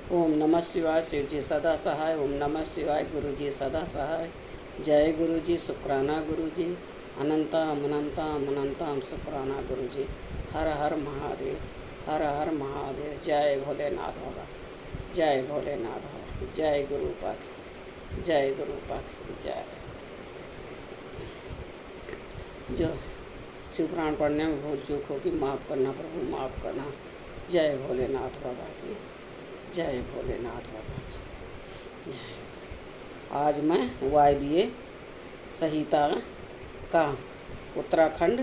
ओम नमः शिवाय। शिव जी सदा सहाय। ओम नमः शिवाय। गुरु जी सदा सहाय। जय गुरु जी। शुक्राना गुरु जी। अनंतम अनंतम अनंतम शुक्राना गुरु जी। हर हर महादेव। हर हर महादेव। जय भोलेनाथ बाबा। जय भोलेनाथ बाबा। जय गुरु पाठ। जय गुरु पाठ। जय। जो शिव पुराण पढ़ने में भूल चूक होगी माफ़ करना प्रभु, माफ़ करना। जय भोलेनाथ बाबा की। जय भोलेनाथ बाबा की। आज मैं वायवीय संहिता का उत्तराखंड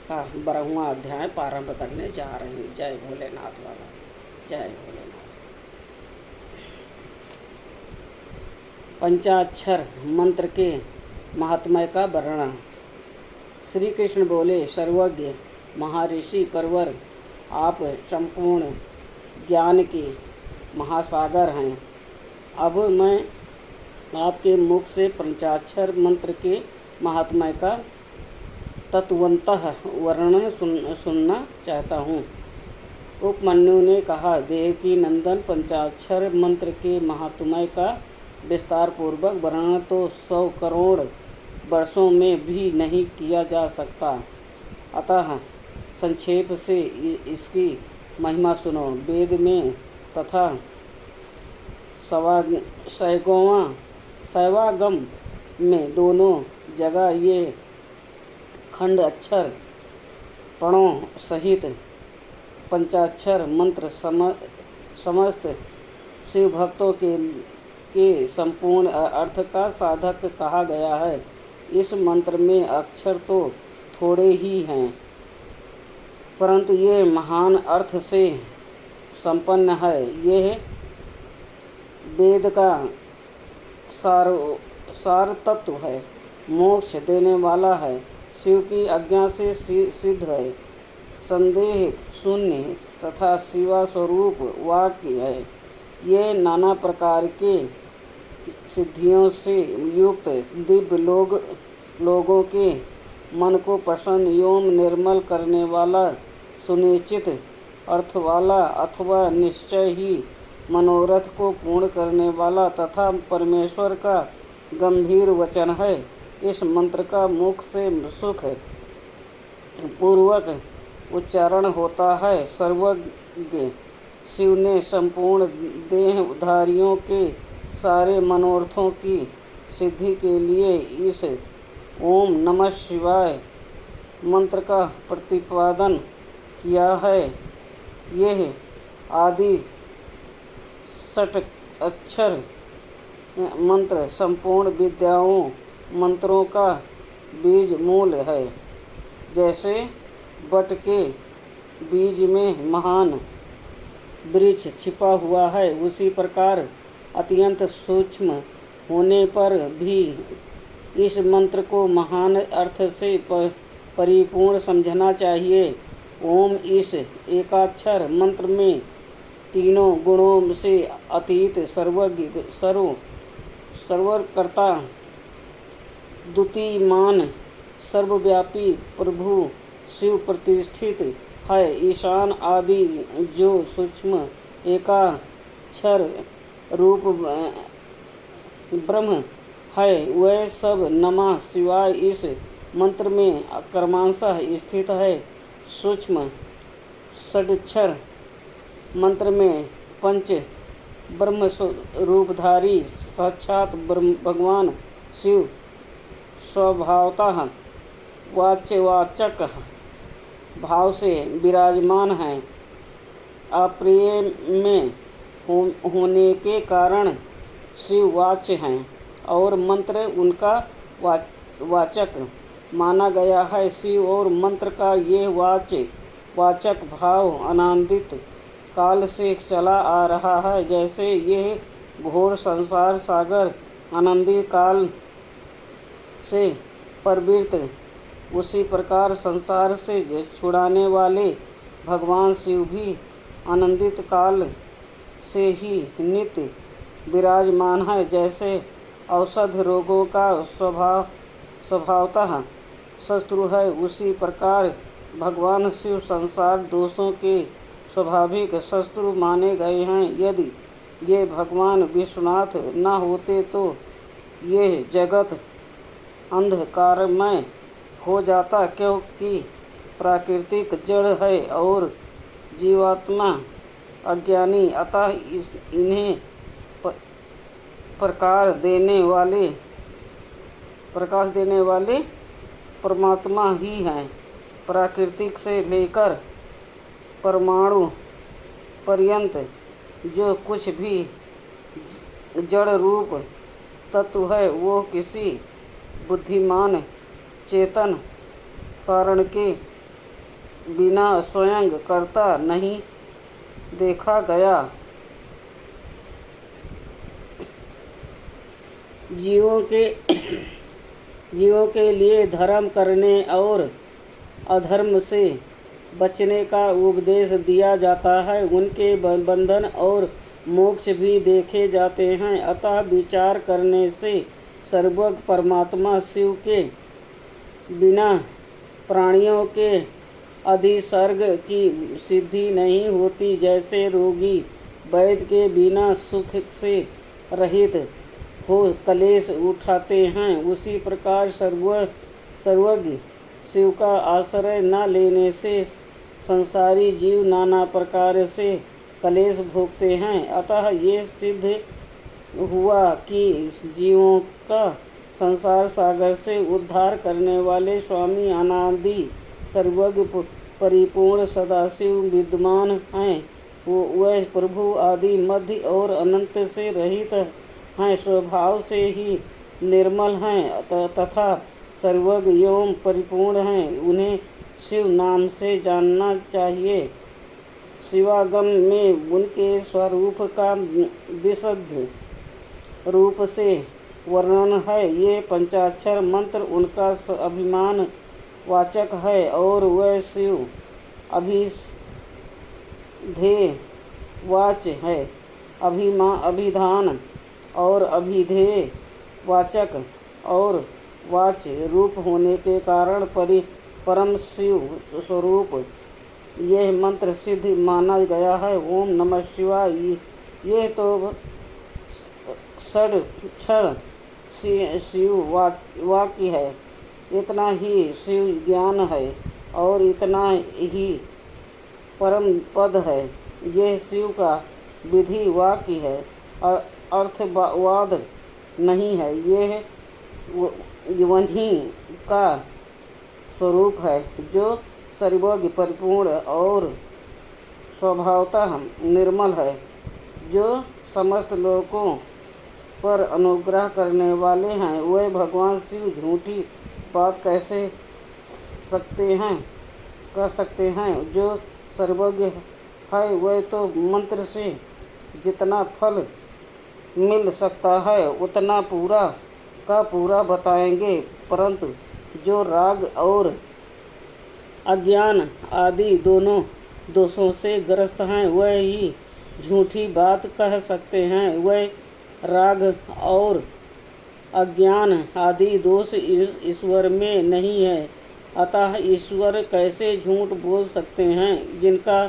का 12वां अध्याय प्रारंभ करने जा रही हूँ। जय भोलेनाथ बाबा। जय भोलेनाथ। पंचाक्षर मंत्र के महात्म्य का वर्णन। श्री कृष्ण बोले, सर्वज्ञ महर्षि परवर, आप संपूर्ण ज्ञान के महासागर हैं। अब मैं आपके मुख से पंचाक्षर मंत्र के महात्म्य का तत्वतः वर्णन सुनना चाहता हूँ। उपमन्यु ने कहा, देवकी नंदन, पंचाक्षर मंत्र के महात्म्य का विस्तार पूर्वक वर्णन तो 100 करोड़ वर्षों में भी नहीं किया जा सकता, अतः संक्षेप से इसकी महिमा सुनो। वेद में तथा शैवागम में दोनों जगह ये खंड अक्षर पणों सहित पंचाक्षर मंत्र समस्त शिव भक्तों के संपूर्ण अर्थ का साधक कहा गया है। इस मंत्र में अक्षर तो थोड़े ही हैं, परंतु ये महान अर्थ से संपन्न है। यह वेद का सार तत्व है, मोक्ष देने वाला है, शिव की आज्ञा से सिद्ध है, संदेह शून्य तथा शिवा स्वरूप वाक्य है। ये नाना प्रकार के सिद्धियों से युक्त दिव्य लोगों के मन को प्रसन्न एवं निर्मल करने वाला, सुनिश्चित अर्थ वाला अथवा निश्चय ही मनोरथ को पूर्ण करने वाला तथा परमेश्वर का गंभीर वचन है। इस मंत्र का मुख से सुख पूर्वक उच्चारण होता है। सर्वज्ञ शिव ने संपूर्ण देहधारियों के सारे मनोरथों की सिद्धि के लिए इस ओम नमः शिवाय मंत्र का प्रतिपादन किया है। यह आदि 60 अक्षर मंत्र संपूर्ण विद्याओं मंत्रों का बीज मूल है। जैसे बट के बीज में महान वृक्ष छिपा हुआ है, उसी प्रकार अत्यंत सूक्ष्म होने पर भी इस मंत्र को महान अर्थ से परिपूर्ण समझना चाहिए। ओम इस एकाक्षर मंत्र में तीनों गुणों से अतीत, सर्वज्ञ, सर्वकर्ता, द्वितीयमान, सर्वव्यापी प्रभु शिव प्रतिष्ठित है। ईशान आदि जो सूक्ष्म एकाक्षर रूप ब्रह्म है, वह सब नमः शिवाय इस मंत्र में क्रमशः स्थित है। सूक्ष्म षडाक्षर मंत्र में पंच ब्रह्म रूपधारी साक्षात भगवान शिव स्वभावतः वाच्यवाचक भाव से विराजमान हैं। अप्रिय में होने के कारण शिव वाच्य हैं और मंत्र उनका वाचक माना गया है। शिव और मंत्र का ये वाचक भाव अनादित काल से चला आ रहा है। जैसे यह घोर संसार सागर अनादित काल से प्रवृत्त, उसी प्रकार संसार से छुड़ाने वाले भगवान शिव भी अनादित काल से ही नित्य विराजमान है। जैसे औषध रोगों का स्वभावतः शत्रु है, उसी प्रकार भगवान शिव संसार दोषों के स्वाभाविक शत्रु माने गए हैं। यदि ये भगवान विश्वनाथ न होते तो यह जगत अंधकारमय हो जाता, क्योंकि प्राकृतिक जड़ है और जीवात्मा अज्ञानी। अतः इन्हें प्रकाश देने वाले परमात्मा ही हैं। प्राकृतिक से लेकर परमाणु पर्यंत जो कुछ भी जड़ रूप तत्व है वो किसी बुद्धिमान चेतन कारण के बिना स्वयं करता नहीं देखा गया। जीवों के लिए धर्म करने और अधर्म से बचने का उपदेश दिया जाता है। उनके बंधन और मोक्ष भी देखे जाते हैं। अतः विचार करने से सर्वज्ञ परमात्मा शिव के बिना प्राणियों के अधिसर्ग की सिद्धि नहीं होती। जैसे रोगी वैद्य के बिना सुख से रहित हो कलेश उठाते हैं, उसी प्रकार सर्वज्ञ शिव का आश्रय न लेने से संसारी जीव नाना प्रकार से कलेश भोगते हैं। अतः ये सिद्ध हुआ कि जीवों का संसार सागर से उद्धार करने वाले स्वामी अनादि सर्वज्ञ परिपूर्ण सदाशिव विद्यमान हैं। वह प्रभु आदि मध्य और अनंत से रहित हैं, स्वभाव से ही निर्मल हैं तथा सर्वज्ञ एवं परिपूर्ण हैं। उन्हें शिव नाम से जानना चाहिए। शिवागम में उनके स्वरूप का विशुद्ध रूप से वर्णन है। ये पंचाक्षर मंत्र उनका अभिमान वाचक है और वह शिव अभिधेय वाच है। अभिधान और अभिधेय वाचक और वाच रूप होने के कारण परम शिव स्वरूप यह मंत्र सिद्ध माना गया है। ओम नमः शिवाय ये तो षड शिव वाक्य है। इतना ही शिव ज्ञान है और इतना ही परम पद है। यह शिव का विधि वाक्य है, अर्थवाद नहीं है। यह वही का स्वरूप है जो सर्वज्ञ परिपूर्ण और स्वभावतः निर्मल है, जो समस्त लोगों पर अनुग्रह करने वाले हैं। वह भगवान शिव झूठी बात कह सकते हैं। जो सर्वज्ञ है वह तो मंत्र से जितना फल मिल सकता है उतना पूरा का पूरा बताएंगे, परंतु जो राग और अज्ञान आदि दोनों दोषों से ग्रस्त हैं वह ही झूठी बात कह सकते हैं। वह राग और अज्ञान आदि दोष ईश्वर में नहीं है। अतः ईश्वर कैसे झूठ बोल सकते हैं जिनका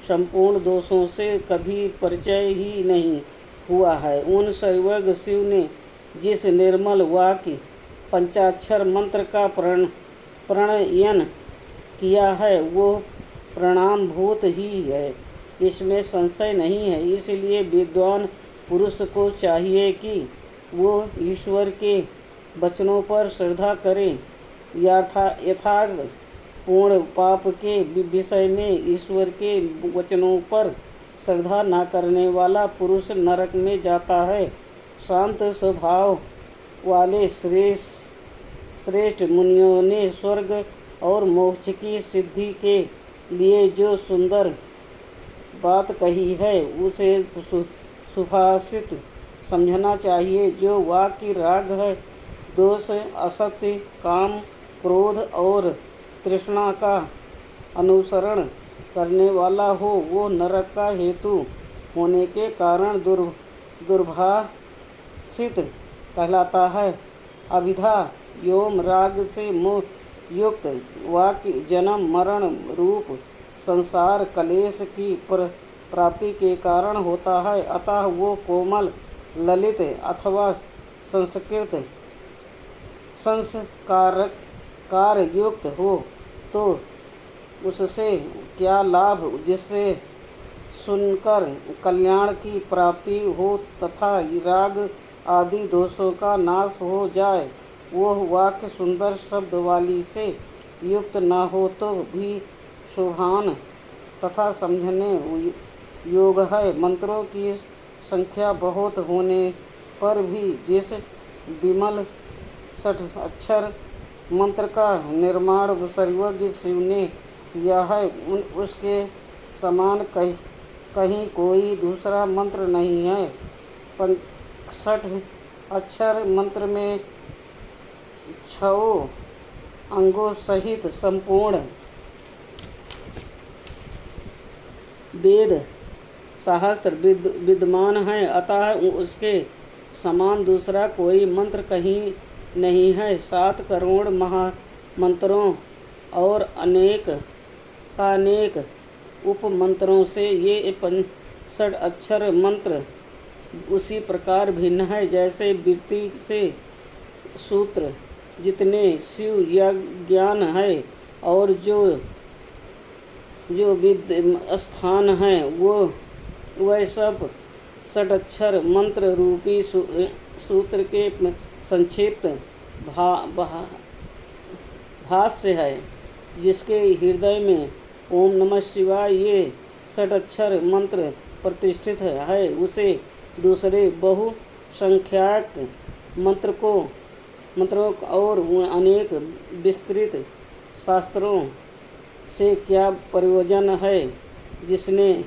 संपूर्ण दोषों से कभी परिचय ही नहीं हुआ है। उन सर्वज्ञ शिव ने जिस निर्मल वाक्य पंचाक्षर मंत्र का प्रणयन किया है वो प्रणाम भूत ही है, इसमें संशय नहीं है। इसलिए विद्वान पुरुष को चाहिए कि वो ईश्वर के वचनों पर श्रद्धा करें। यथार्थ पूर्ण पाप के विषय में ईश्वर के वचनों पर श्रद्धा न करने वाला पुरुष नरक में जाता है। शांत स्वभाव वाले श्रेष्ठ मुनियों ने स्वर्ग और मोक्ष की सिद्धि के लिए जो सुंदर बात कही है उसे सुभाषित समझना चाहिए। जो वाक्य राग है, दोष, असत्य, काम, क्रोध और तृष्णा का अनुसरण करने वाला हो वो नरक का हेतु होने के कारण दुर्भाषित कहलाता है। अभिधा एवं राग से युक्त वाक्य जन्म मरण रूप संसार कलेश की प्राप्ति के कारण होता है, अतः वो कोमल, ललित अथवा संस्कृत संस्कार युक्त हो तो उससे क्या लाभ, जिससे सुनकर कल्याण की प्राप्ति हो तथा राग आदि दोषों का नाश हो जाए। वह वाक्य सुंदर शब्द वाली से युक्त न हो तो भी शोभान तथा समझने योग है। मंत्रों की संख्या बहुत होने पर भी जिस विमल 60 अक्षर मंत्र का निर्माण सर्वज्ञ शिव ने किया है, उसके समान कहीं कोई दूसरा मंत्र नहीं है। 65 अक्षर मंत्र में 6 अंगों सहित संपूर्ण वेद सहस्त्र विद्यमान है, अतः उसके समान दूसरा कोई मंत्र कहीं नहीं है। 7 करोड़ महामंत्रों और अनेक उपमंत्रों से ये 65 अक्षर मंत्र उसी प्रकार भिन्न है जैसे वृत्ति से सूत्र जितने शिव ज्ञान है और जो विद्य स्थान है वह सब षडक्षर मंत्र रूपी सूत्र के संक्षिप्त भाष्य है, जिसके हृदय में ओम नमः शिवाय ये षडक्षर मंत्र प्रतिष्ठित है। उसे दूसरे बहुसंख्यक मंत्रों और अनेक विस्तृत शास्त्रों से क्या प्रयोजन है। जिसने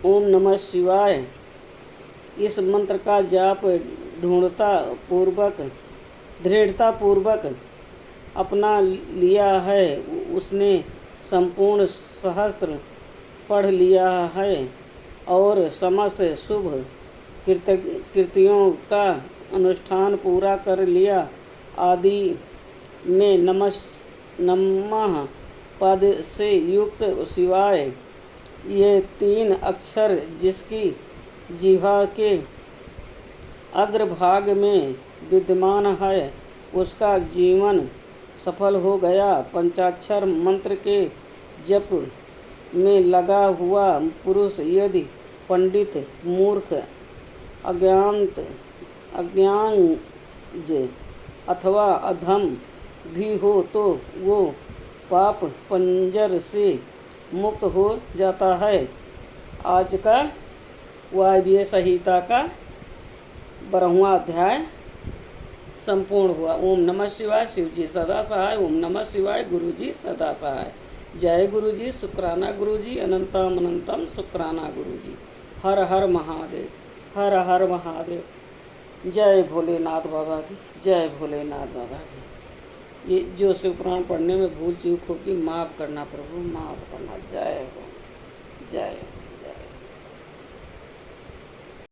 ओम नमः शिवाय इस मंत्र का जाप दृढ़ता पूर्वक अपना लिया है, उसने संपूर्ण सहस्त्र पढ़ लिया है और समस्त शुभ कृतियों का अनुष्ठान पूरा कर लिया। आदि में नमः पद से युक्त शिवाय ये 3 अक्षर जिसकी जिह्वा के अग्रभाग में विद्यमान है, उसका जीवन सफल हो गया। पंचाक्षर मंत्र के जप में लगा हुआ पुरुष यदि पंडित, मूर्ख, अज्ञानज अथवा अधम भी हो तो वो पाप पंजर से मुक्त हो जाता है। आज का वायव्य संहिता का 12वां अध्याय संपूर्ण हुआ। ओम नमः शिवाय। शिव जी सदा सहाय। ओम नमः शिवाय। गुरु जी सदा सहाय। जय गुरु जी। शुक्राना गुरु जी। अनंतम अनंतम शुक्राना गुरु जी। हर हर महादेव। हर हर महादेव। जय भोलेनाथ बाबा की। जय भोलेनाथ बाबा की। ये जो शिव पुराण पढ़ने में भूल चूक होगी माफ़ करना प्रभु, माफ़ करना। जय हो। जय हो।